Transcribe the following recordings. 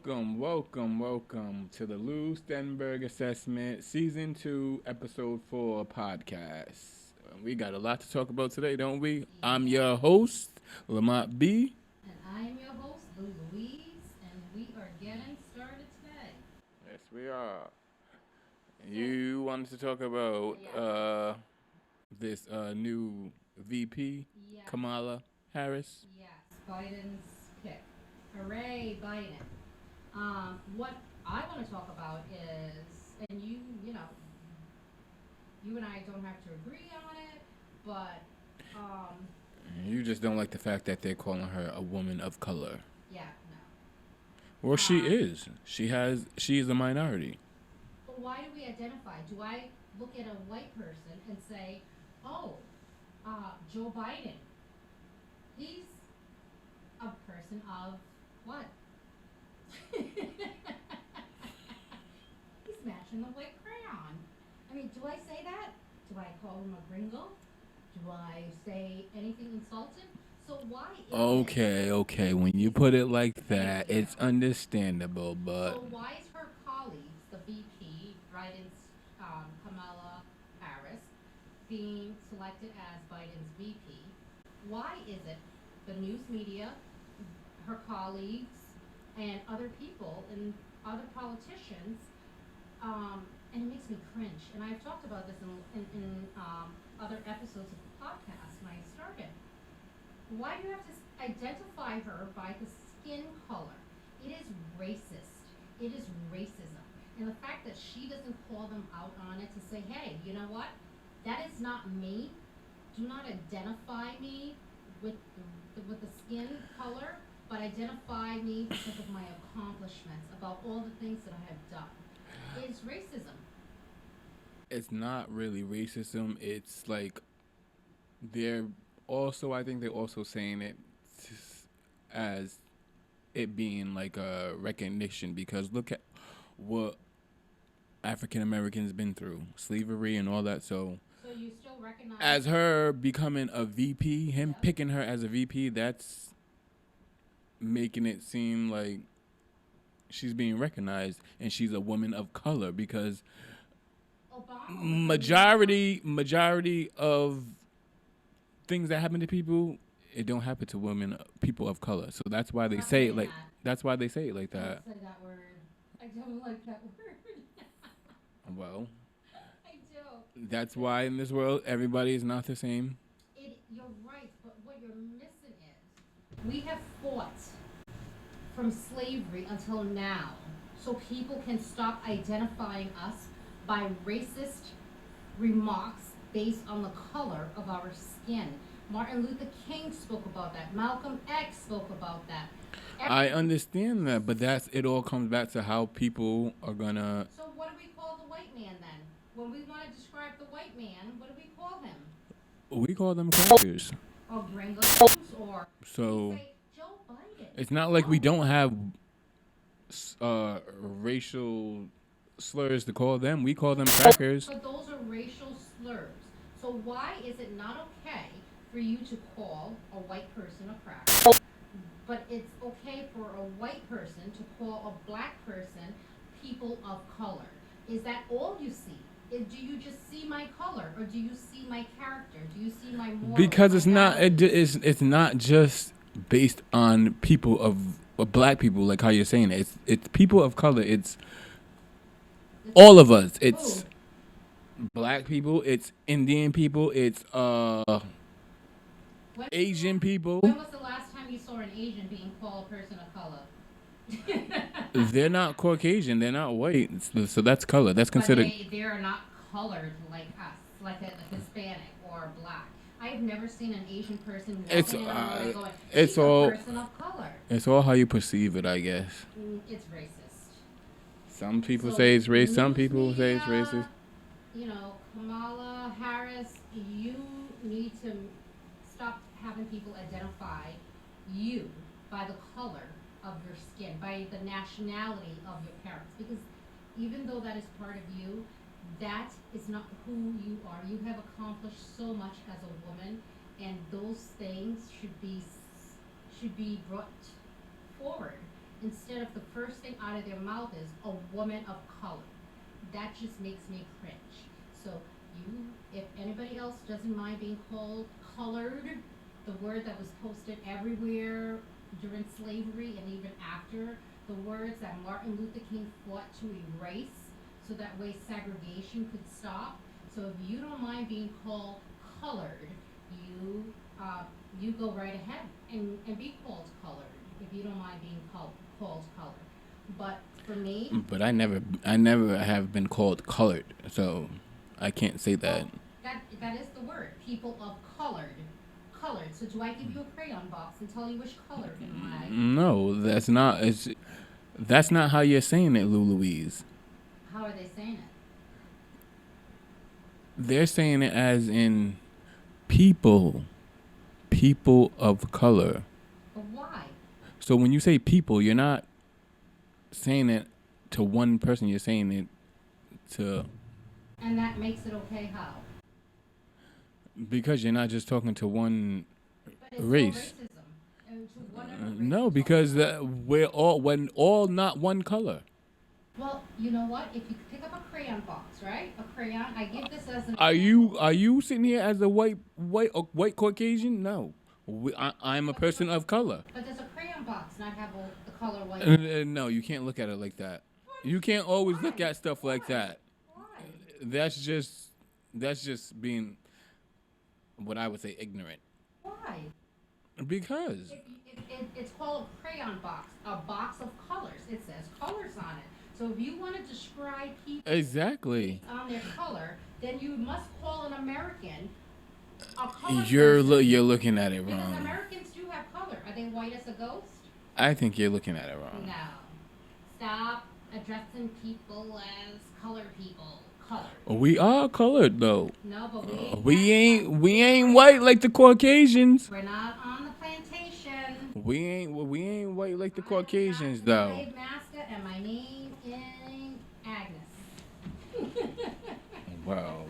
Welcome to the Stenberg Assessment Season 2, Episode 4 podcast. We got a lot to talk about today, don't we? I'm your host, Lamont B. And I am your host, Louise, and we are getting started today. Yes, we are. So, You wanted to talk about yeah, this new VP, yes, Kamala Harris. yes, Biden's pick. Hooray, Biden. What I want to talk about is, and you and I don't have to agree on it, but, um, You just don't like the fact that they're calling her a woman of color. yeah, Well, no. she is. She is a minority. But why do we identify? Do I look at a white person and say, oh, Joe Biden, he's a person of what? He's matching the white crayon. I mean, do I say that? Do I call him a gringo? Do I say anything insulting? So why is Okay. When you put it like that, Thank you. it's understandable, but So why is her colleagues, the VP, Biden's Kamala Harris, being selected as Biden's VP? Why is it the news media, her colleagues, and other people and other politicians, and it makes me cringe. And I've talked about this in other episodes of the podcast when I started. Why do you have to identify her by the skin color? It is racist. It is racism. And the fact that she doesn't call them out on it to say, hey, you know what? That is not me. Do not identify me with the skin color, but identify me because of my accomplishments, about all the things that I have done. It is racism. it's not really racism. It's like they're I think they're also saying it as it being like a recognition because look at what African Americans been through, slavery and all that. So So you still recognize as her becoming a VP, him Yep. picking her as a VP, that's making it seem like she's being recognized and she's a woman of color because Obama majority of things that happen to people, it don't happen to women, people of color. So that's why they Stop say it saying like that. that's why they say it like Don't that. say that word. I don't like that word. Well, I do. that's why in this world everybody is not the same. You're right, but what you're missing is we have fought from slavery until now so people can stop identifying us by racist remarks based on the color of our skin. Martin Luther King spoke about that. Malcolm X spoke about that. I understand that, but that's it all comes back to how people are gonna So what do we call the white man then? When we want to describe the white man, what do we call him? we call them crackers. Or gringos, or So we say Joe Biden. it's not like we No. don't have racial slurs to call them. We call them crackers. But those are racial slurs. So why is it not okay for you to call a white person a cracker, but it's okay for a white person to call a black person people of color? Is that all you see? Do you just see my color, or do you see my character? Do you see my morals? Because it's my not values? it's not just based on people of black people like how you're saying it. It's people of color. It's It's all of us. It's who? black people. It's Indian people. It's When, Asian people. when was the last time you saw an Asian being called a person of color? They're not Caucasian. They're not white. So that's color. That's But considered. they are not colored like us, like a Hispanic or black. I've never seen an Asian person It's walking in a room going, it's she's all a person of color. it's all how you perceive it, I guess. It's racist. Some people So say it's racist. Some news people say it's media, racist. Kamala Harris, you need to stop having people identify you by the color of your skin, by the nationality of your parents, because even though that is part of you, that is not who you are. You have accomplished so much as a woman, and those things should be brought forward instead of the first thing out of their mouth is a woman of color. That just makes me cringe. So if anybody else doesn't mind being called colored, the word that was posted everywhere during slavery and even after, the words that Martin Luther King fought to erase so that way segregation could stop. So if you don't mind being called colored, you you go right ahead and be called colored if you don't mind being called colored. But for me, But I never have been called colored, so I can't say that. well, that is the word. People of colored. So do I give you a crayon box and tell you which color am I? No, that's not. That's not how you're saying it, Lou Louise. How are they saying it? They're saying it as in people, people of color. But why? So when you say people, you're not saying it to one person. You're saying it to And that makes it okay how? because you're not just talking to one But it's race. still racism. And to whatever race No, you're because talking about. when all not one color. Well, you know what? If you pick up a crayon box, right? A crayon. I give this as an Are example. you sitting here as a white Caucasian? No, I'm a person of color. But does a crayon box not have the color white? No, you can't look at it like that. You can't always look at stuff like that. Why? That's just being what I would say ignorant. Why? Because It's called a crayon box, a box of colors. It says colors on it. So if you want to describe people exactly, on their color, then you must call an American a colored you're person. you're looking at it Because wrong. Americans do have color. Are they white as a ghost? I think you're looking at it wrong. No. Stop addressing people as colored people. Colored. We are colored though. No, but we ain't. We ain't white like the Caucasians. We're not on the plantation. We ain't white like the I am Caucasians not though. slave master, and my name is Agnes. Wow.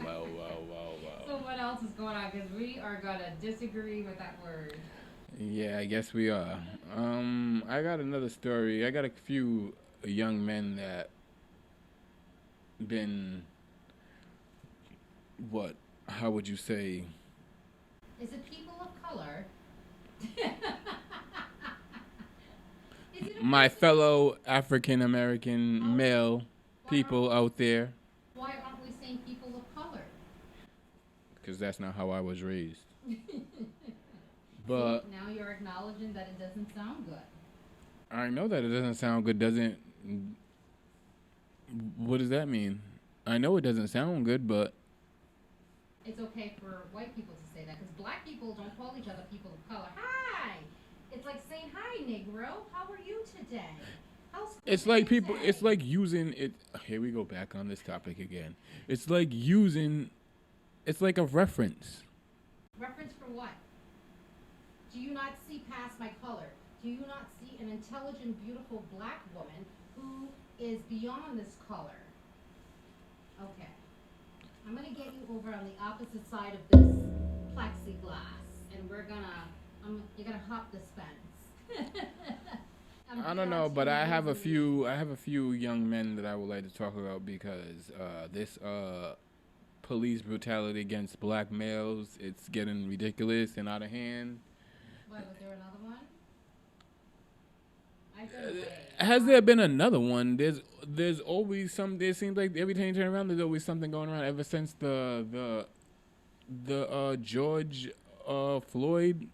So what else is going on? Because we are gonna disagree with that word. Yeah, I guess we are. I got another story. I got a few young men that been what? How would you say? Is it people of color? Is it a My person? fellow African American male people out there, Why aren't we saying people of color? because that's not how I was raised. But See, now you're acknowledging that it doesn't sound good. I know that it doesn't sound good. Doesn't. What does that mean? I know it doesn't sound good, but It's okay for white people to say that because black people don't call each other people of color. Hi! It's like saying, hi, Negro. How are you today? How's school it's like today? people. It's like using it. Here we go back on this topic again. It's like using. It's like a reference. Reference for what? Do you not see past my color? Do you not see an intelligent, beautiful black woman who is beyond this color? Okay. I'm going to get you over on the opposite side of this plexiglass, and you're going to hop this fence. I don't know, but I have a few young men that I would like to talk about because this police brutality against black males, it's getting ridiculous and out of hand. Why, was there another one? I've been away. Has there been another one? There's always some. There seems like every time you turn around, there's always something going around. Ever since the George Floyd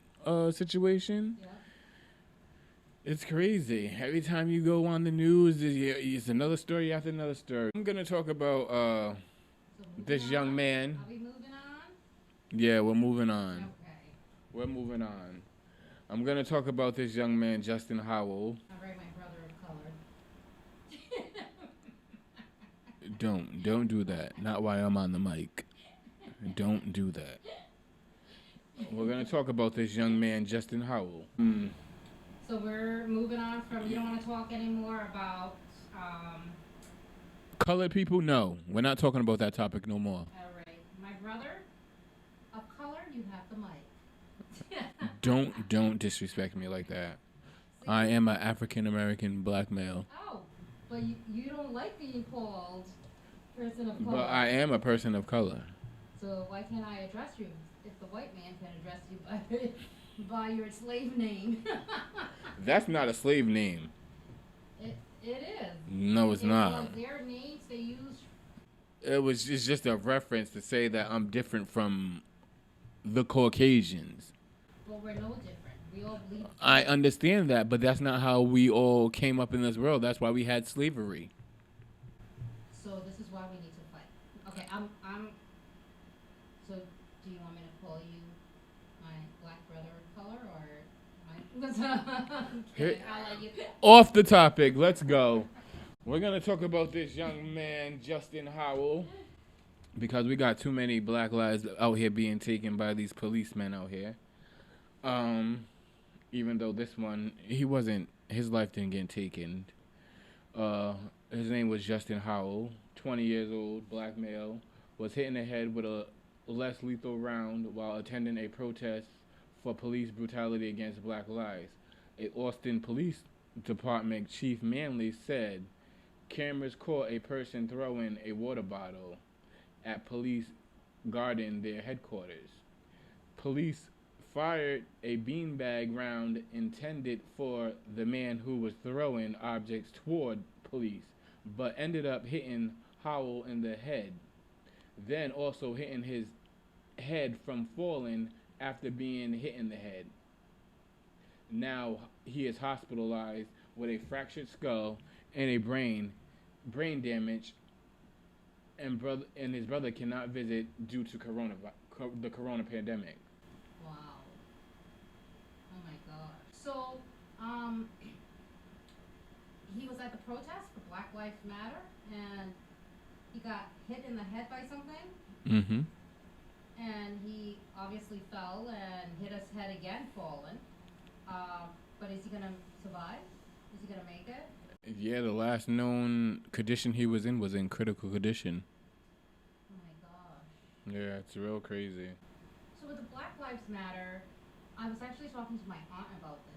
situation, Yeah. it's crazy. Every time you go on the news, it's another story after another story. I'm gonna talk about So this moving young on? man. Are we moving on? Yeah, we're moving on. Okay. We're moving on. I'm gonna talk about this young man, Justin Howell. All right, my brother of color. Don't do that. Not while I'm on the mic. Don't do that. We're gonna talk about this young man, Justin Howell. So we're moving on from, you don't want to talk anymore about, Colored people? No, we're not talking about that topic no more. all right, my brother of color, you have the mic. Don't disrespect me like that. See, I am an African American black male. Oh, but you don't like being called person of But color. I am a person of color. So why can't I address you if the white man can address you by your slave name? That's not a slave name. It is. No, it's It not. was their names they used. It's just a reference to say that I'm different from the Caucasians. But we're no different. We all bleed. I understand that, but that's not how we all came up in this world. That's why we had slavery. So this is why we need to fight. Okay, I'm. So do you want me to call you my black brother of color or my? I'm kidding. I'll let you. Off the topic, let's go. We're gonna talk about this young man, Justin Howell, because we got too many black lives out here being taken by these policemen out here. Even though this one, his life didn't get taken. His name was Justin Howell, 20 years old, black male, was hit in the head with a less lethal round while attending a protest for police brutality against black lives. A Austin Police Department Chief Manley said cameras caught a person throwing a water bottle at police guarding their headquarters. Police fired a beanbag round intended for the man who was throwing objects toward police, but ended up hitting Howell in the head, then also hitting his head from falling after being hit in the head. Now he is hospitalized with a fractured skull and a brain damage, and his brother cannot visit due to the corona pandemic. Wow. Oh my gosh. So, he was at the protest for Black Lives Matter, and he got hit in the head by something, Mm-hmm. and he obviously fell and hit his head again, fallen. But is he gonna survive? Is he gonna make it? Yeah, the last known condition he was in critical condition. Oh my gosh. Yeah, it's real crazy. So with the Black Lives Matter, I was actually talking to my aunt about this.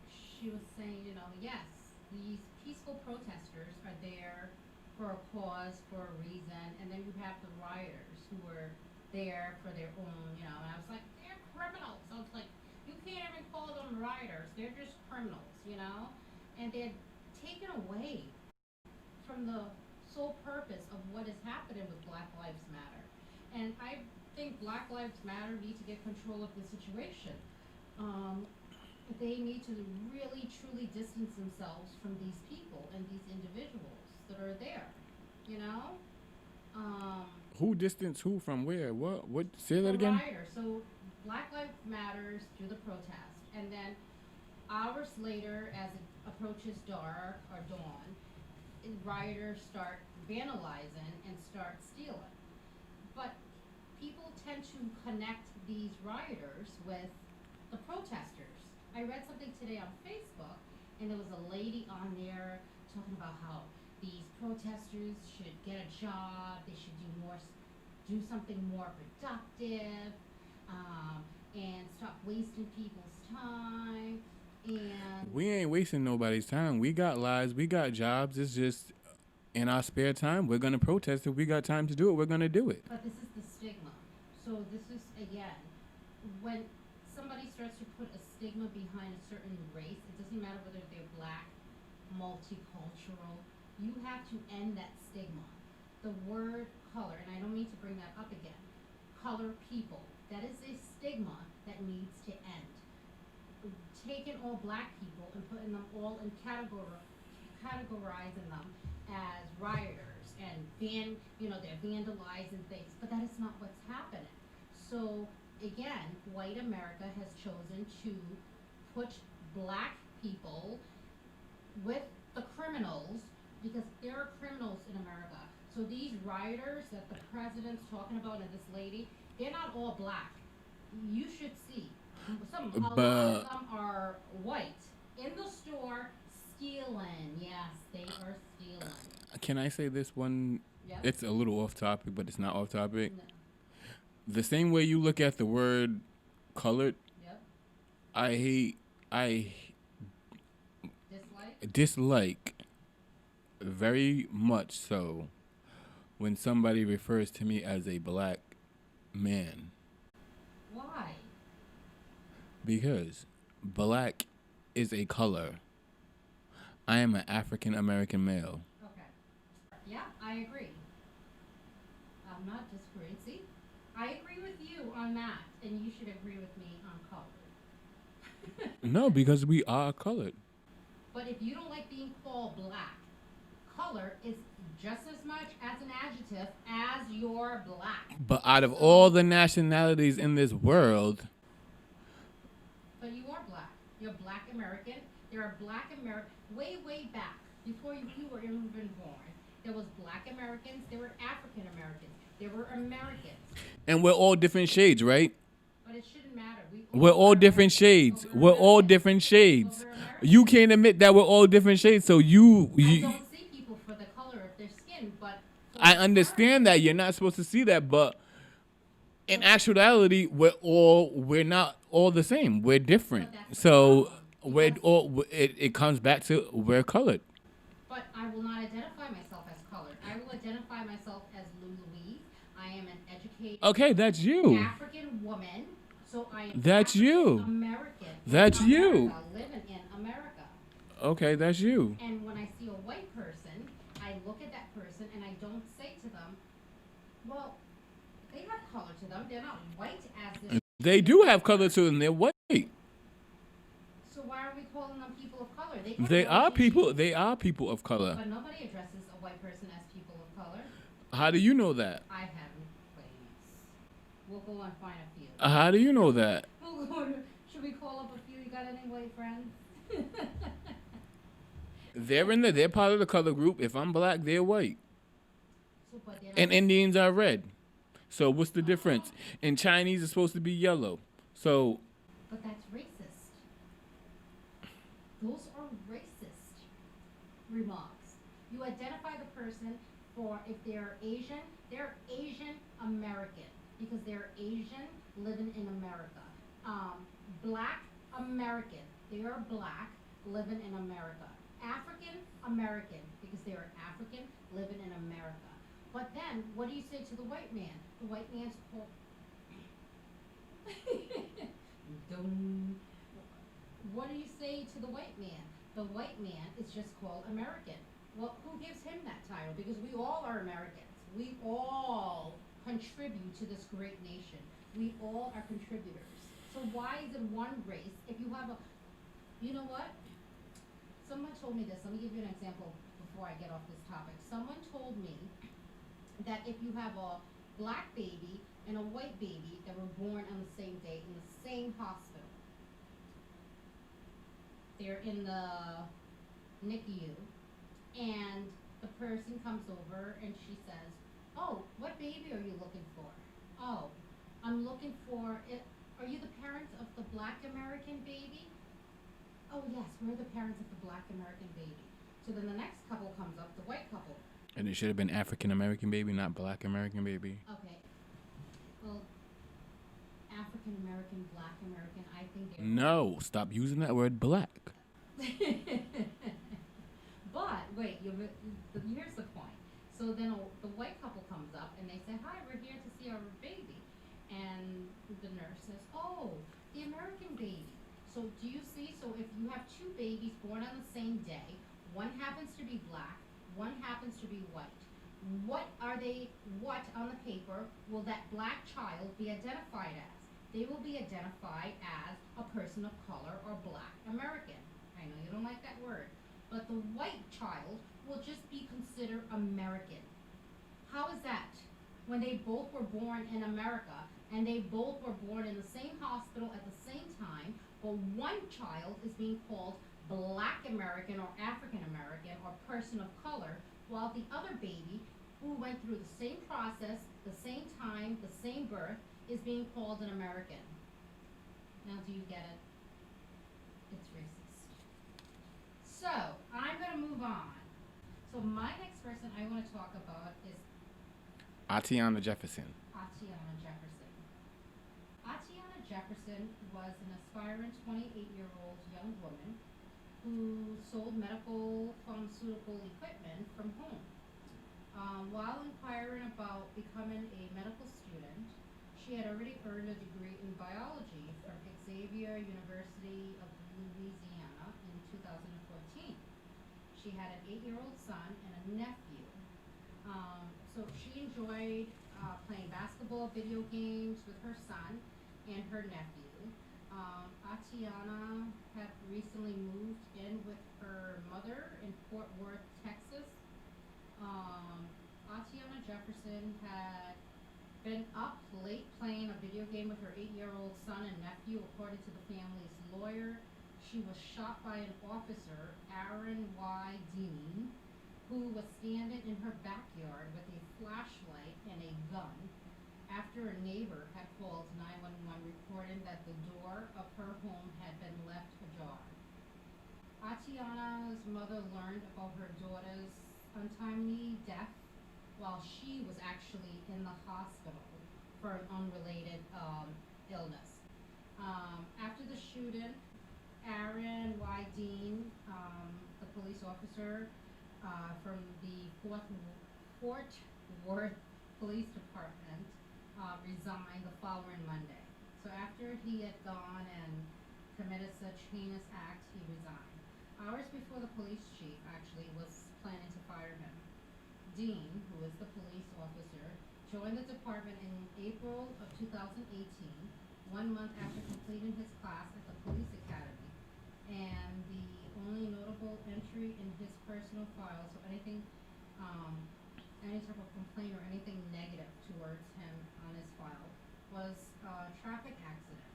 She was saying, yes, these peaceful protesters are there for a cause, for a reason, and then you have the rioters who were there for their own, and I was like, they're criminals. So it's like, you can't even call them rioters. They're just criminals, and they're taken away from the sole purpose of what is happening with Black Lives Matter. And I think Black Lives Matter need to get control of the situation. They need to really, truly distance themselves from these people and these individuals that are there, you know? Who distanced who from where? What? Say that The again? rioters. So Black Lives Matters do the protest, and then hours later, as it approaches dark or dawn, rioters start vandalizing and start stealing. But people tend to connect these rioters with the protesters. I read something today on Facebook, and there was a lady on there talking about how these protesters should get a job, they should do something more productive, and stop wasting people's time. And We ain't wasting nobody's time. We got lives. We got jobs. It's just in our spare time, we're gonna protest. If we got time to do it, we're gonna do it. but this is the stigma. So this is again, when somebody starts to put a stigma behind a certain race, it doesn't matter whether they're black, multicultural, you have to end that stigma. The word color, and I don't mean to bring that up again, color people, that is a stigma that needs to end. Taking all black people and putting them all in categorizing them as rioters and they're vandalizing things, but that is not what's happening. So again, white America has chosen to put black people with the criminals because there are criminals in America. So these rioters that the president's talking about and this lady, they're not all black. You should see. A lot of them are white in the store stealing. Yes, they are stealing. Can I say this one? Yep. It's a little off topic, but it's not off topic. No. The same way you look at the word colored, Yep. I hate. I Dislike? dislike very much so when somebody refers to me as a black man Why? because black is a color. I am an African American male. Okay. Yeah, I agree. I'm not disagreeing. See? I agree with you on that, and you should agree with me on color. No, because we are colored. But if you don't like being called black, color is just as much as an adjective as you're black. But out of all So, the nationalities in this world, but you are black. You're black American. There are black American way, way back before you were even born. There was black Americans. There were African Americans. There were Americans. and we're all different shades, right? But it shouldn't matter. We We're all all are different Americans shades. over We're all Americans. different shades. Over You Americans. can't admit that we're all different shades, so I you don't see people for the color of their skin, but for I understand that you're not supposed to see that, but in actuality, we're not all the same. We're different. But that's the So problem. we're Because- all it comes back to we're colored. But I will not identify myself as colored. I will identify myself as Lou Louise. I am an educated Okay, that's you. African woman. So I am That's African you. American. That's in you. America, living in America. Okay, that's you. And when I see a white person, I look at that person and I don't say to them, well, they have color to them. They're not white as this. They do have color to them. They're white. So why are we calling them people of color? They, can They wear are jeans, people. They are people of color. But nobody addresses a white person as people of color. How do you know that? I haven't, please. We'll go and find a few. How do you know that? We'll go to, should we call up a few? You got any white friends? They're part of the color group. If I'm black, they're white. So, but they're And not- Indians are red. So what's the difference? And Chinese is supposed to be yellow. So But that's racist. Those are racist remarks. You identify the person for if they're Asian American because they're Asian living in America. Black American, they are black living in America. African American because they are African living in America. But then, what do you say to the white man? The white man's called. Dum. What do you say to the white man? The white man is just called American. Well, who gives him that title? Because we all are Americans. We all contribute to this great nation. We all are contributors. So why is it one race? If you have a, you know what? Someone told me this. Let me give you an example before I get off this topic. Someone told me that if you have a black baby and a white baby that were born on the same day in the same hospital, they're in the NICU, and the person comes over and she says, "Oh, what baby are you looking for?" "Oh, I'm looking for it. Are you the parents of the black American baby?" "Oh, yes, we're the parents of the black American baby." So then the next couple comes up, the white couple. and it should have been African American baby, not black American baby. Okay. Well, African American, black American, I think they're. No, stop using that word black. But wait, here's the point. So then the white couple comes up and they say, "Hi, we're here to see our baby," and the nurse says, "Oh, the American baby." So do you see? So if you have two babies born on the same day, one happens to be black, one happens to be white. What are they? What on the paper will that black child be identified as? They will be identified as a person of color or black American. I know you don't like that word, but the white child will just be considered American. How is that? When they both were born in America and they both were born in the same hospital at the same time, but one child is being called black American or African American or person of color, while the other baby who went through the same process, the same time, the same birth, is being called an American. Now do you get it? It's racist. So, I'm going to move on. So my next person I want to talk about is Atiana Jefferson. Atiana Jefferson. Atiana Jefferson was an aspiring 28-year-old young woman who sold medical pharmaceutical equipment from home. While inquiring about becoming a medical student, she had already earned a degree in biology from Xavier University of Louisiana in 2014. She had an 8-year-old son and a nephew. So she enjoyed playing basketball, video games with her son and her nephew. Atiana had recently moved in with her mother in Fort Worth, Texas. Atiana Jefferson had been up late playing a video game with her 8-year-old son and nephew, according to the family's lawyer. She was shot by an officer, Aaron Y. Dean, who was standing in her backyard with a flashlight and a gun after a neighbor had called 911 reporting that the door of her home had been left ajar. Atiana's mother learned about her daughter's untimely death while she was actually in the hospital for an unrelated illness. After the shooting, Aaron Y. Dean, the police officer from the Fort Worth Police Department, resigned the following Monday. So after he had gone and committed such heinous act, he resigned. Hours before the police chief actually was planning to fire him. Dean, who is the police officer, joined the department in April of 2018, 1 month after completing his class at the police academy. And the only notable entry in his personal file, so anything, any type of complaint or anything negative towards him on his file, was a traffic accident.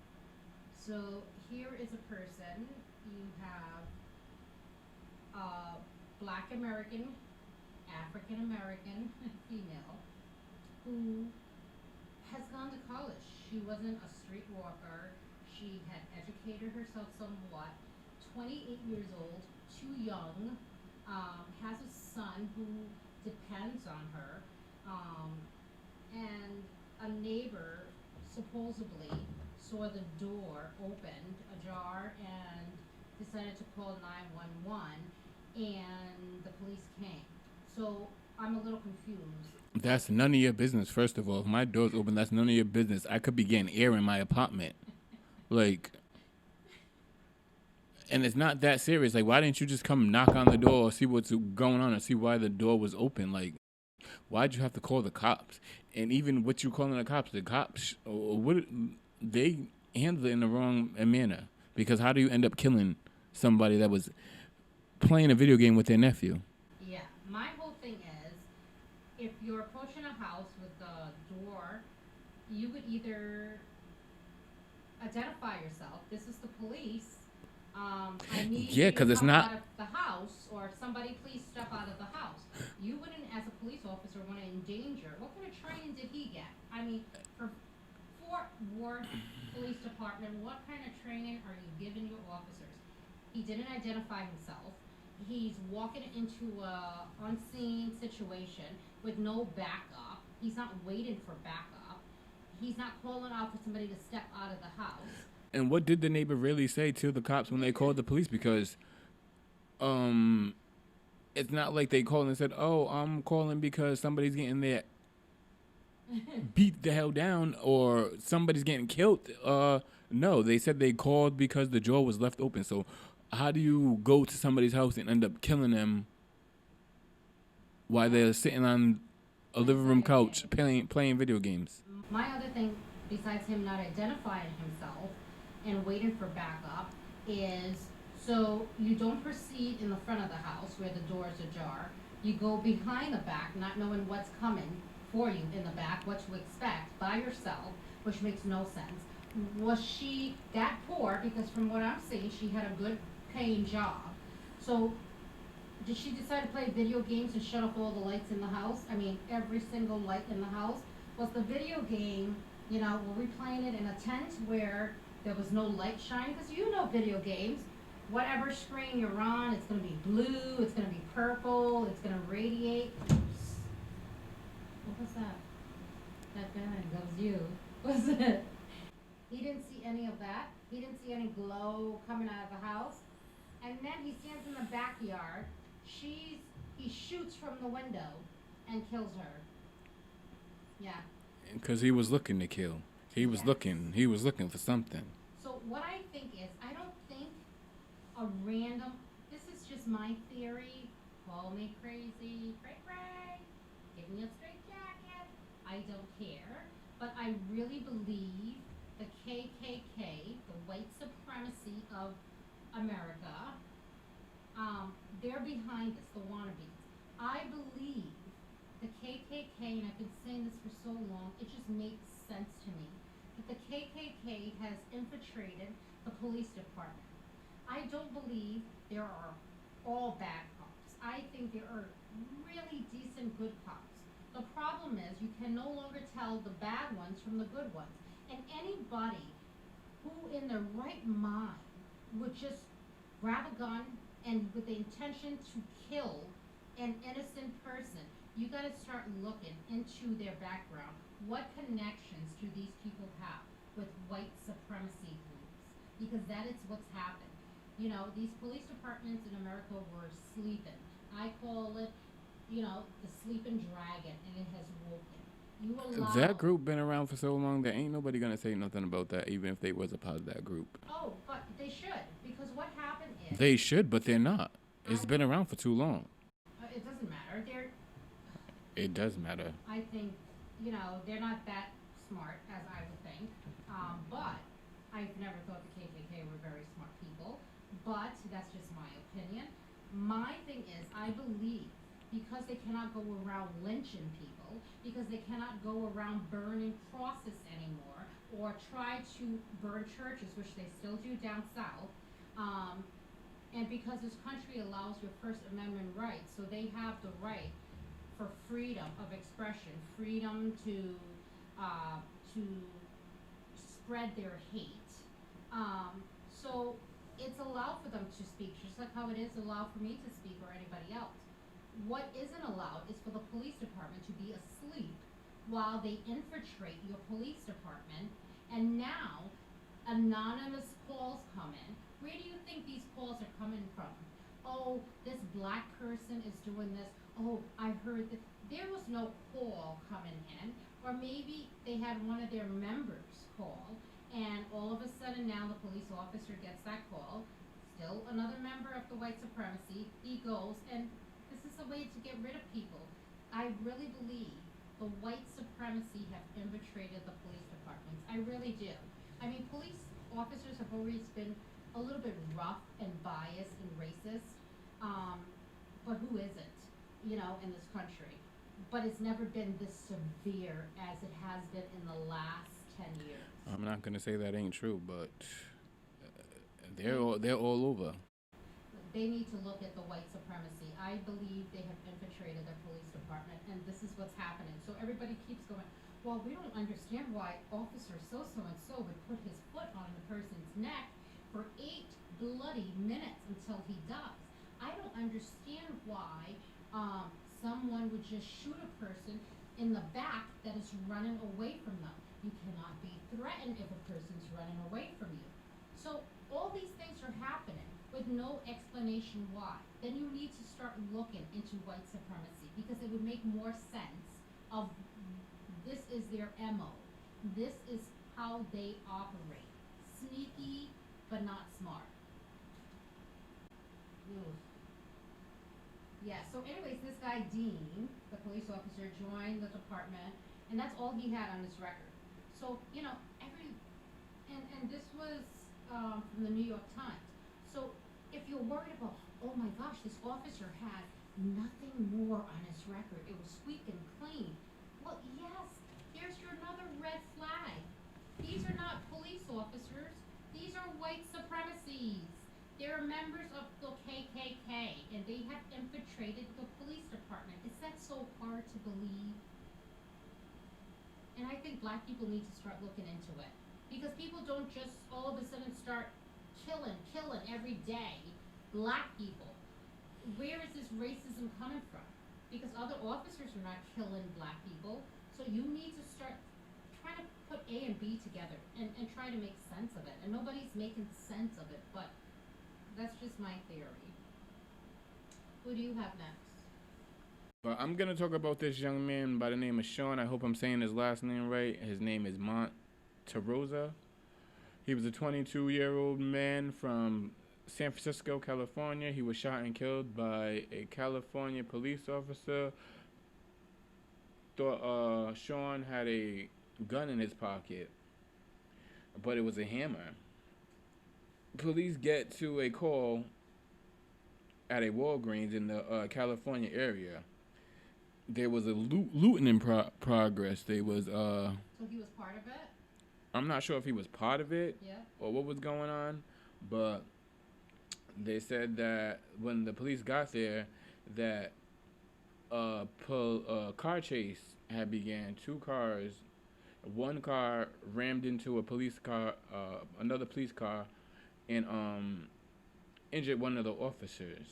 So here is a person, you have a Black American, African American female who has gone to college. She wasn't a streetwalker. She had educated herself somewhat. 28 years old, too young, has a son who depends on her, and a neighbor supposedly saw the door opened ajar and decided to call 911, and the police came. So I'm a little confused. That's none of your business, first of all. If my door's open, that's none of your business. I could be getting air in my apartment. Like, and it's not that serious. Like, why didn't you just come knock on the door or see what's going on and see why the door was open? Like, why'd you have to call the cops? And even what you calling the cops, what they handled it in the wrong manner. Because how do you end up killing somebody that was playing a video game with their nephew? Yeah, my whole thing is, if you're approaching a house with the door, you would either identify yourself. This is the police. I need Yeah, you because to it's come not. out of the house, or somebody please step out of the house. You wouldn't, as a police officer, want to endanger. What kind of training did he get? I mean, for Fort Worth Police Department, what kind of training are you giving your officers? He didn't identify himself. He's walking into a unseen situation with no backup. He's not waiting for backup. He's not calling out for somebody to step out of the house. And what did the neighbor really say to the cops when they called the police? Because it's not like they called and said, "Oh, I'm calling because somebody's getting their beat the hell down or somebody's getting killed." No, they said they called because the door was left open. So how do you go to somebody's house and end up killing them while they're sitting on a living room couch playing video games? My other thing, besides him not identifying himself and waiting for backup, is so you don't proceed in the front of the house where the door's ajar. You go behind the back, not knowing what's coming for you in the back, what to expect, by yourself, which makes no sense. Was she that poor? Because from what I'm seeing, she had a good paying job. So did she decide to play video games and shut off all the lights in the house? I mean, every single light in the house? Was the video game, were we playing it in a tent where there was no light shining? Because video games, whatever screen you're on, it's going to be blue, it's going to be purple, it's going to radiate. What was that? That was you. Was it? He didn't see any of that. He didn't see any glow coming out of the house. And then he stands in the backyard. He shoots from the window and kills her. Yeah. Because he was looking to kill. He was Yes. looking. He was looking for something. So what I think is, I don't think a random. This is just my theory. Call me crazy, cray cray. Give me a straight jacket. I don't care. But I really believe the KKK, the white supremacy of America, they're behind this, the wannabes. I believe the KKK, and I've been saying this for so long, it just makes sense to me that the KKK has infiltrated the police department. I don't believe there are all bad cops. I think there are really decent good cops. The problem is you can no longer tell the bad ones from the good ones. And anybody who in their right mind would just grab a gun and with the intention to kill an innocent person, you got to start looking into their background. What connections do these people have with white supremacy groups? Because that is what's happened. You know, these police departments in America were sleeping. I call it, the sleeping dragon, and it has woken. You That allow. group been around for so long that ain't nobody gonna say nothing about that, even if they was a part of that group. Oh, but they should, because what happened is, They should, but they're not. It's I, been around for too long. it doesn't matter. It does matter. I think, they're not that smart as I would think. But I've never thought the KKK were very smart people. But that's just my opinion. My thing is, I believe because they cannot go around lynching people, because they cannot go around burning crosses anymore, or try to burn churches, which they still do down south. And because this country allows your First Amendment rights, so they have the right for freedom of expression, freedom to spread their hate. So it's allowed for them to speak, just like how it is allowed for me to speak or anybody else. What isn't allowed is for the police department to be asleep while they infiltrate your police department, and now anonymous calls come in. Where do you think these calls are coming from? Oh, this black person is doing this. Oh, I heard that there was no call coming in, or maybe they had one of their members call, and all of a sudden now the police officer gets that call. Still another member of the white supremacy. He goes, and this is a way to get rid of people. I really believe the white supremacy have infiltrated the police departments. I really do. I mean, police officers have always been a little bit rough and biased and racist, but who isn't, in this country? But it's never been this severe as it has been in the last 10 years. I'm not gonna say that ain't true, but They, they're all over. they need to look at the white supremacy. I believe they have infiltrated their police department, and this is what's happening. So everybody keeps going, well, we don't understand why Officer so-so-and-so would put his foot on the person's neck for 8 bloody minutes until he dies. I don't understand why someone would just shoot a person in the back that is running away from them. You cannot be threatened if a person's running away from you. So all these things are happening with no explanation why. Then you need to start looking into white supremacy, because it would make more sense of this is their MO. This is how they operate. Sneaky, but not smart. Oof. Yeah, so anyways, this guy Dean, the police officer, joined the department, and that's all he had on his record. So, and this was from the New York Times. So if you're worried about, oh my gosh, this officer had nothing more on his record, it was squeaking clean. Well, yes, here's your another red flag. These are not police officers. These are white supremacies. They're members of the KKK, and they have infiltrated the police department. Is that so hard to believe? And I think black people need to start looking into it. Because people don't just all of a sudden start killing every day black people. Where is this racism coming from? Because other officers are not killing black people. So you need to start trying to put A and B together and try to make sense of it. And nobody's making sense of it, but that's just my theory. Who do you have next? But I'm gonna talk about this young man by the name of Sean. I hope I'm saying his last name right. His name is Monterosa. He was a 22-year-old man from San Francisco, California. He was shot and killed by a California police officer. Thought Sean had a gun in his pocket, but it was a hammer. Police get to a call at a Walgreens in the California area. There was a looting in progress. They was So he was part of it? I'm not sure if he was part of it Yeah. or what was going on, but they said that when the police got there, that car chase had began. Two cars, one car rammed into a police car, another police car, and injured one of the officers.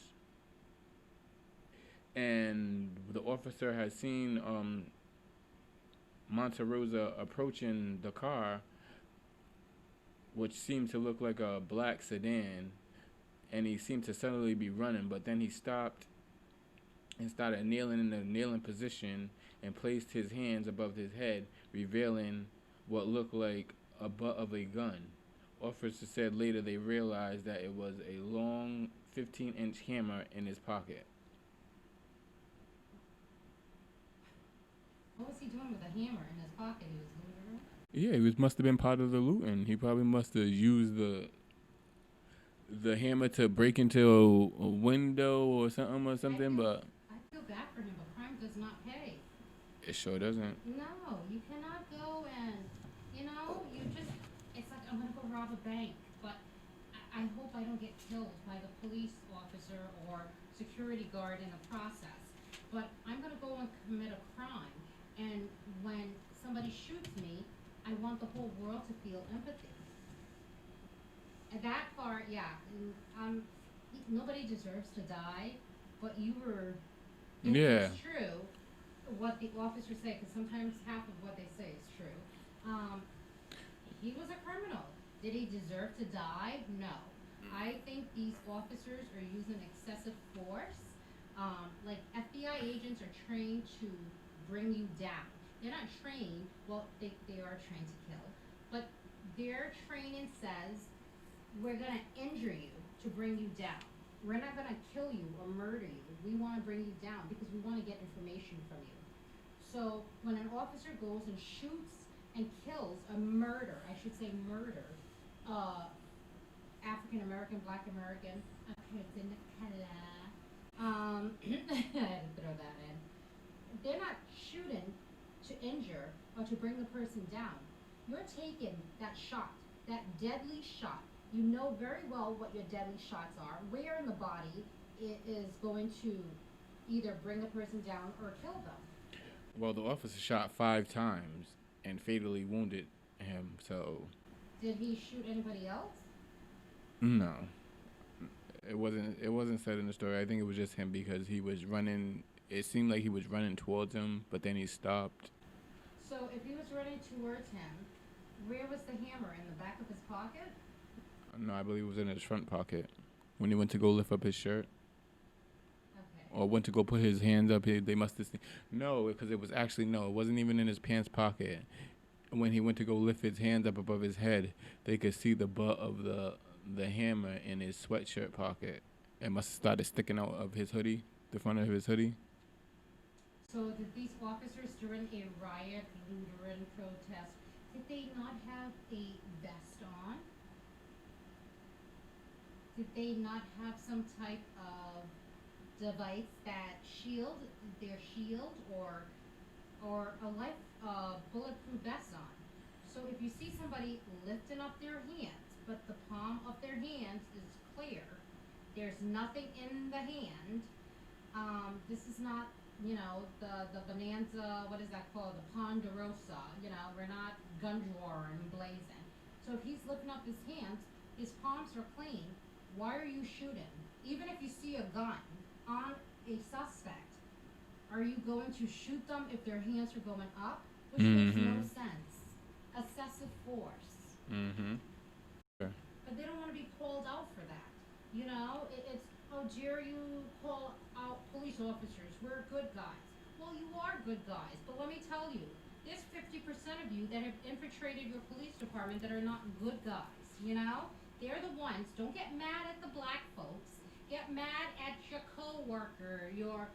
And the officer had seen Monterosa approaching the car, which seemed to look like a black sedan, and he seemed to suddenly be running, but then he stopped and started kneeling in the kneeling position and placed his hands above his head, revealing what looked like a butt of a gun. Officers said later they realized that it was a long 15-inch hammer in his pocket. What was he doing with a hammer in his pocket? He was looting. Yeah, must have been part of the looting. He probably must have used the hammer to break into a window or something, but I feel bad for him, but crime does not pay. it sure doesn't. No, you cannot go and, it's like, I'm going to go rob a bank, but I hope I don't get killed by the police officer or security guard in the process. But I'm going to go and commit a crime, and when somebody shoots me, I want the whole world to feel empathy. And that part, yeah, nobody deserves to die, but if Yeah. it's true, what the officers say, because sometimes half of what they say is true. He was a criminal. Did he deserve to die? No. I think these officers are using excessive force. Like FBI agents are trained to bring you down. They're not trained, well, they are trained to kill, but their training says we're going to injure you to bring you down. We're not going to kill you or murder you. We want to bring you down because we want to get information from you. So when an officer goes and shoots and kills a murder, I should say murder, African American, Black American, a person of color, I had to throw that in. They're not shooting to injure or to bring the person down. You're taking that shot, that deadly shot. You know very well what your deadly shots are, where in the body it is going to either bring the person down or kill them. Well, the officer shot 5 times and fatally wounded him. So Did he shoot anybody else? no, it wasn't said in the story. I think it was just him because he was running. It seemed like he was running towards him, but then he stopped. So if he was running towards him, where was the hammer? In the back of his pocket? No, I believe it was in his front pocket when he went to go lift up his shirt. Okay. Or went to go put his hands up. They must have seen. No, because it was actually no. It wasn't even in his pants pocket. When he went to go lift his hands up above his head, they could see the butt of the hammer in his sweatshirt pocket. It must have started sticking out of his hoodie, the front of his hoodie. So did these officers during a riot, Lutheran protest, did they not have a vest on? Did they not have some type of device that shield their shield or a life bulletproof vest on? So if you see somebody lifting up their hands, but the palm of their hands is clear, there's nothing in the hand. This is not, the Bonanza, what is that called? The Ponderosa. We're not gun drawer and blazing. So if he's lifting up his hands, his palms are clean. Why are you shooting? Even if you see a gun on a suspect, are you going to shoot them if their hands are going up? Which makes no sense. excessive force. Mm-hmm. Sure. But they don't want to be called out for that. You know, it's how dare you call out police officers? We're good guys. Well, you are good guys, but let me tell you, there's 50% of you that have infiltrated your police department that are not good guys. You know, they're the ones. Don't get mad at the black folks. Get mad at your coworker, your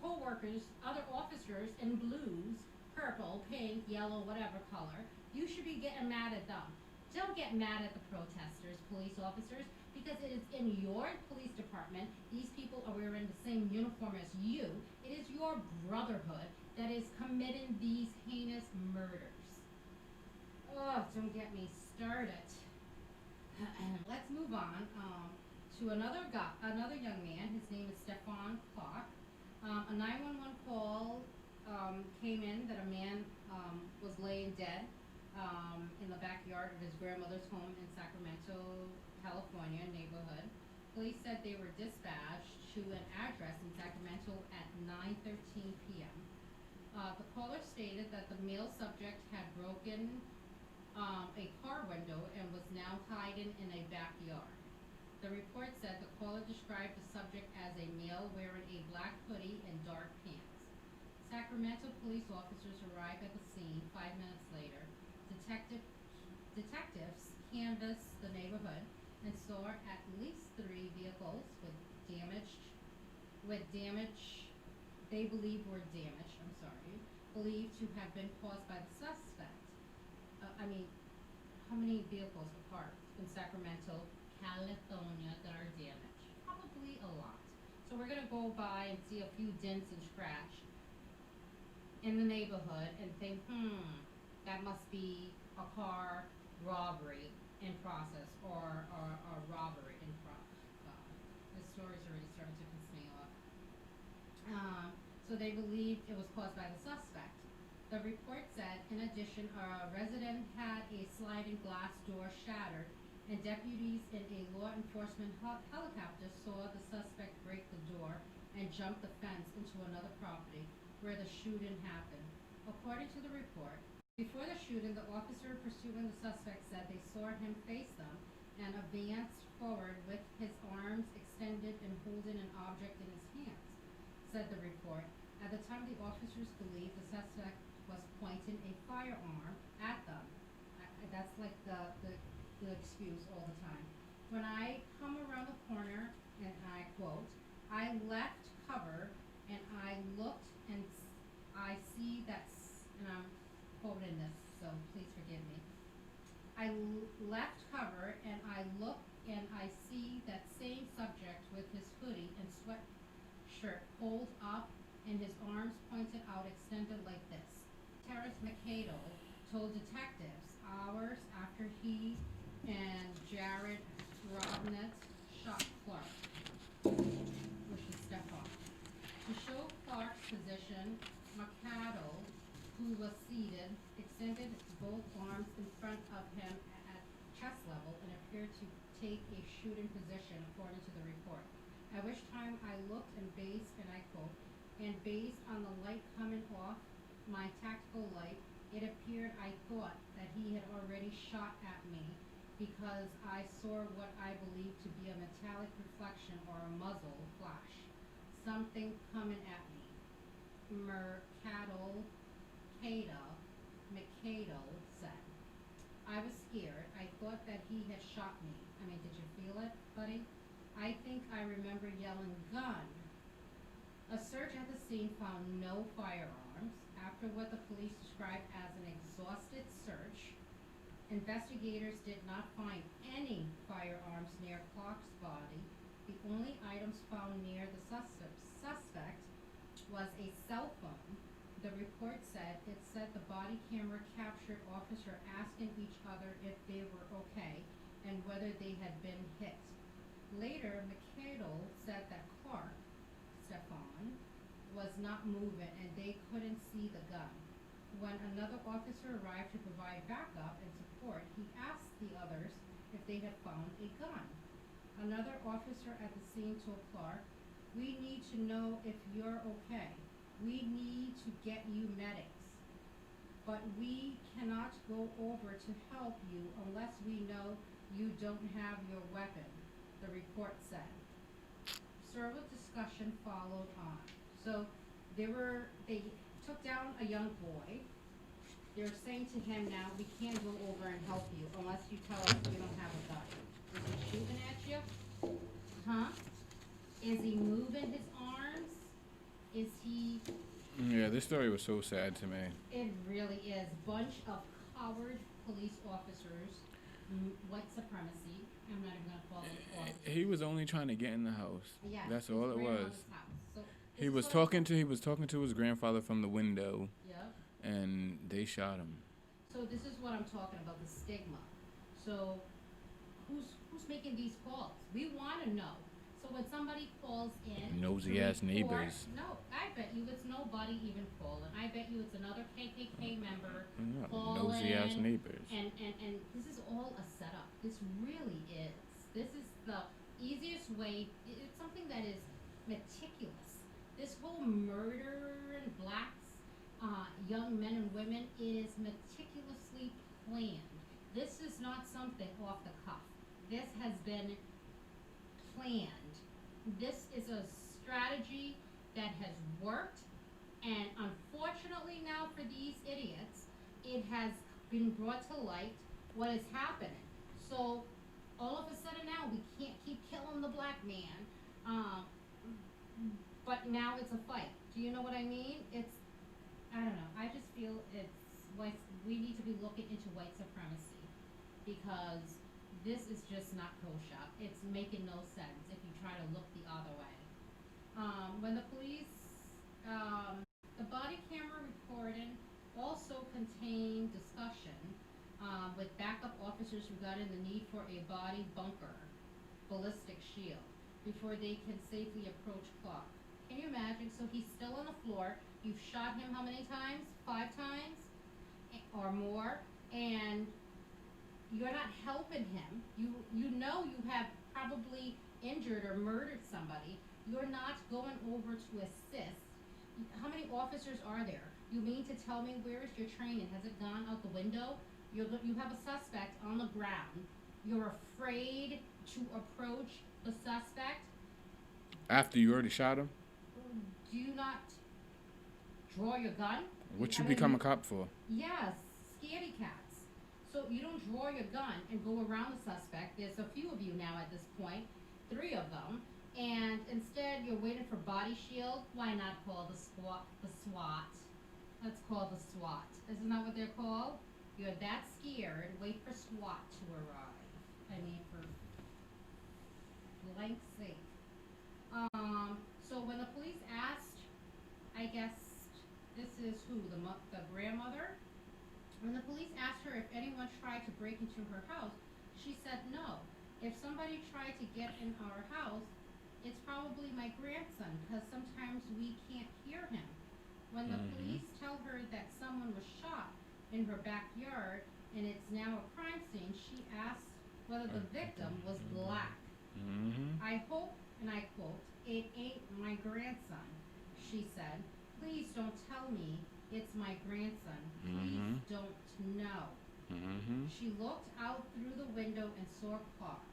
coworkers, other officers in blues, purple, pink, yellow, whatever color. You should be getting mad at them. Don't get mad at the protesters, police officers, because it is in your police department. These people are wearing the same uniform as you. It is your brotherhood that is committing these heinous murders. Oh, don't get me started. Let's move on to another young man. His name is Stefan Clark. A 911 call came in that a man was laying dead in the backyard of his grandmother's home in Sacramento, California neighborhood. Police said they were dispatched to an address in Sacramento at 9:13 p.m. The caller stated that the male subject had broken a car window and was now hiding in a backyard. The report said the caller described the subject as a male wearing a black hoodie and dark pants. Sacramento police officers arrived at the scene 5 minutes later. Detectives canvassed the neighborhood and saw at least three vehicles with damage they believed were damaged. I'm sorry, believed to have been caused by the suspect. I mean, how many vehicles are parked in Sacramento, California that are damaged? Probably a lot. So we're gonna go by and see a few dents and scratch in the neighborhood and think, that must be a car robbery in process or robbery in process. This story's already starting to piss me off. So they believed it was caused by the suspect. The report said, in addition, a resident had a sliding glass door shattered, and deputies in a law enforcement helicopter saw the suspect break the door and jump the fence into another property where the shooting happened. According to the report, before the shooting, the officer pursuing the suspect said they saw him face them and advanced forward with his arms extended and holding an object in his hands, said the report. At the time, the officers believed the suspect was pointing a firearm at them. That's like the excuse all the time. When I come around the corner, and I quote, I left cover and I looked and I see that, and I'm quoting this, so please forgive me. I left cover and I look and I see that same subject with his hoodie and sweatshirt pulled up and his arms pointed out, extended like this. Terrence McCadle told detectives hours after he and Jared Robnett shot Clark, which is Stefan. To show Clark's position, McCadle, who was seated, extended both arms in front of him at chest level and appeared to take a shooting position, according to the report. At which time I looked and I quote, and based on the light coming off my tactical light, it appeared I thought that he had already shot at me because I saw what I believed to be a metallic reflection or a muzzle flash. Something coming at me. McCadle said. I was scared. I thought that he had shot me. I mean, did you feel it, buddy? I think I remember yelling, gun. A search at the scene found no firearms. After what the police described as an exhausted search, investigators did not find any firearms near Clark's body. The only items found near the suspect was a cell phone. The report said the body camera captured officer asking each other if they were okay and whether they had been hit. Later, McCadle said that Stefan, was not moving and they couldn't see the gun. When another officer arrived to provide backup and support, he asked the others if they had found a gun. Another officer at the scene told Clark, we need to know if you're okay. We need to get you medics. but we cannot go over to help you unless we know you don't have your weapon, the report said. Server discussion followed on. So they took down a young boy. They're saying to him now, we can't go over and help you unless you tell us you don't have a gun. Is he shooting at you? Huh? Is he moving his arms? Is he? Yeah, this story was so sad to me. It really is. Bunch of coward police officers, white supremacy. I'm not even gonna call it officers. He was only trying to get in the house. Yes, That's his all it was. grandmother's house. So He was talking to his grandfather from the window, Yep. and they shot him. So this is what I'm talking about, the stigma. So who's making these calls? We want to know. So when somebody calls in, Nosy ass neighbors. No, I bet you it's nobody even calling. I bet you it's another KKK member Yeah, calling. nosy ass neighbors. And this is all a setup. This really is. This is the easiest way. It's something that is meticulous. This whole murder in blacks, young men and women, is meticulously planned. This is not something off the cuff. This has been planned. This is a strategy that has worked, and unfortunately now for these idiots, it has been brought to light what is happening. So all of a sudden now we can't keep killing the black man, but now it's a fight. Do you know what I mean? I don't know. I just feel we need to be looking into white supremacy, because this is just not kosher. It's making no sense if you try to look the other way. When the police, the body camera recording also contained discussion with backup officers regarding the need for a body bunker, ballistic shield, before they can safely approach Clark. Can you imagine? So he's still on the floor. You've shot him how many times? 5 times or more, and you're not helping him. You know you have probably injured or murdered somebody. You're not going over to assist. How many officers are there? You mean to tell me, where is your training? Has it gone out the window? You have a suspect on the ground. You're afraid to approach the suspect. After you already shot him? Do you not draw your gun? What you become a cop for? Yes, scaredy cats. So you don't draw your gun and go around the suspect. There's a few of you now at this point, 3 of them, and instead you're waiting for body shield. Why not call the SWAT? Let's call the SWAT. Isn't that what they're called? You're that scared. Wait for SWAT to arrive. I mean, for blank's sake. So when the police asked, I guess this is who, the grandmother? When the police asked her if anyone tried to break into her house, she said no. If somebody tried to get in our house, it's probably my grandson, because sometimes we can't hear him. When the police tell her that someone was shot in her backyard and it's now a crime scene, she asks whether the victim was black. I hope, and I quote, "It ain't my grandson," she said. "Please don't tell me it's my grandson. Please don't know." She looked out through the window and saw Clark.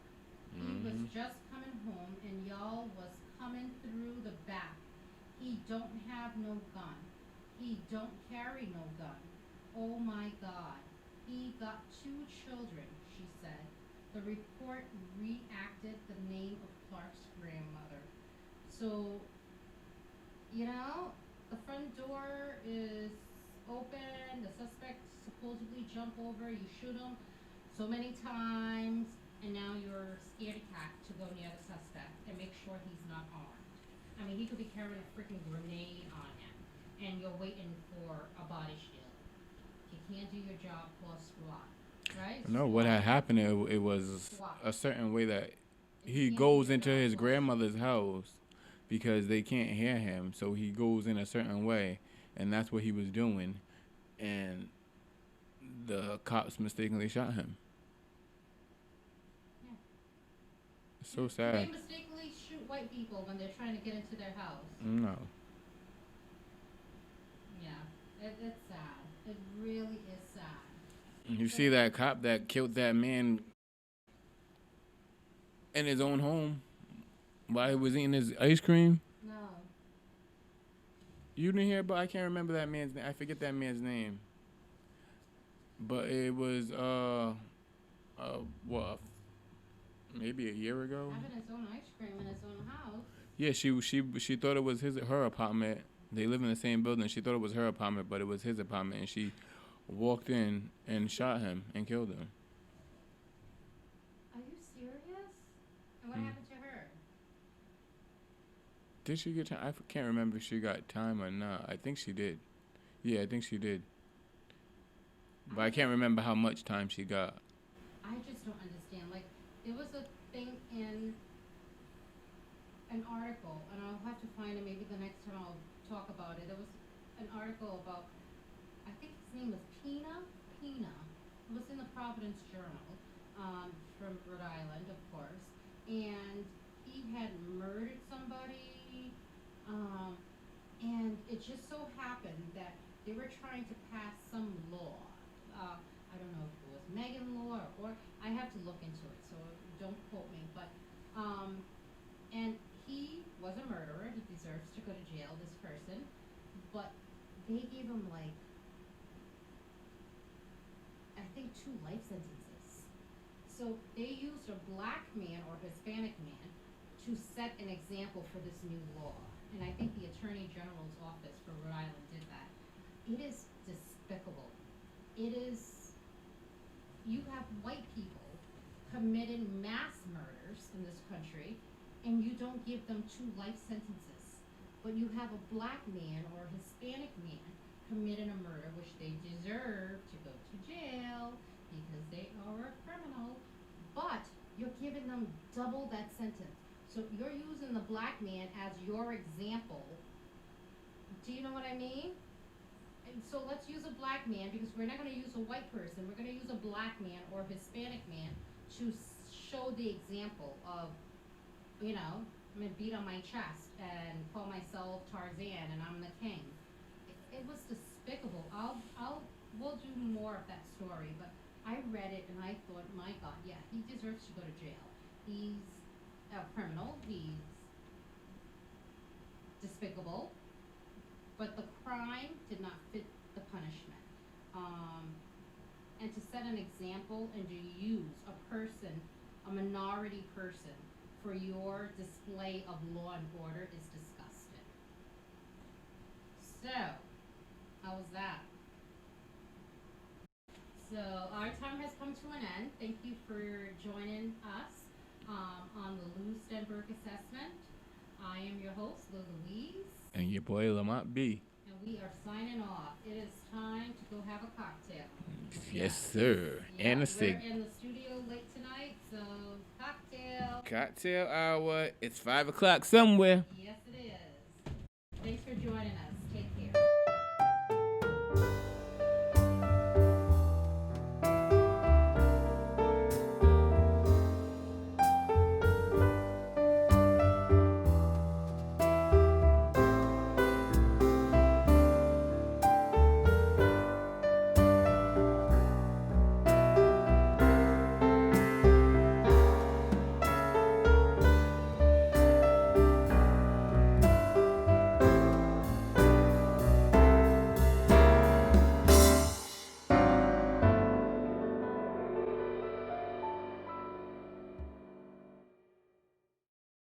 He was just coming home, and y'all was coming through the back. He don't have no gun. He don't carry no gun. Oh my God. He got 2 children, she said. The report reacted the name of Clark's grandmother. So, the front door is open. The suspect supposedly jumped over. You shoot him so many times, and now you're scared cat to go near the suspect and make sure he's not armed. I mean, he could be carrying a freaking grenade on him, and you're waiting for a body shield. If you can't do your job, call SWAT, right? No, what had happened, it was SWAT. a certain way that he goes into his grandmother's house because they can't hear him, so he goes in a certain way, and that's what he was doing, and the cops mistakenly shot him. Yeah. It's so They sad. mistakenly shoot white people when they're trying to get into their house. No. Yeah, it's sad. It really is sad. You So, see that cop that killed that man in his own home while he was eating his ice cream? no. You didn't hear about? I can't remember that man's name. I forget that man's name. But it was what, maybe a year ago. Having his own ice cream in his own house. Yeah, she thought it was her apartment. They live in the same building. She thought it was her apartment, but it was his apartment, and she walked in and shot him and killed him. Are you serious? And what Mm. happened to her? Did she get time? Can't remember if she got time or not. I think she did. Yeah, I think she did. But I can't remember how much time she got. I just don't understand. Like, there was a thing in an article, and I'll have to find it maybe the next time I'll talk about it. There was an article about, I think his name was Pina. It was in the Providence Journal, from Rhode Island, of course. And he had murdered somebody, and it just so happened that they were trying to pass some law. I don't know if it was Megan law or I have to look into it, so don't quote me. But and he was a murderer. He deserves to go to jail. This person, but they gave him like I think 2 life sentences. So they used a black man or Hispanic man to set an example for this new law. And I think the Attorney General's office for Rhode Island did that. It is despicable. It is, you have white people committing mass murders in this country, and you don't give them 2 life sentences. But you have a black man or a Hispanic man committing a murder, which they deserve to go to jail because they are a criminal, but you're giving them double that sentence. So you're using the black man as your example. Do you know what I mean? And so let's use a black man because we're not going to use a white person. We're going to use a black man or a Hispanic man to show the example of, I'm going to beat on my chest and call myself Tarzan and I'm the king. It was despicable. We'll do more of that story, but I read it and I thought, my God, yeah, he deserves to go to jail. He's a criminal. He's despicable. But the crime did not fit the punishment. And to set an example and to use a person, a minority person, for your display of law and order is disgusting. So, how was that? So, our time has come to an end. Thank you for joining us on the Lou Stenberg assessment. I am your host, Lou Louise. And your boy Lamont B. And we are signing off. It is time to go have a cocktail. Yes, sir. Yeah, And a we're cig. in the studio late tonight, so cocktail. Cocktail hour. It's 5 o'clock somewhere. Yes,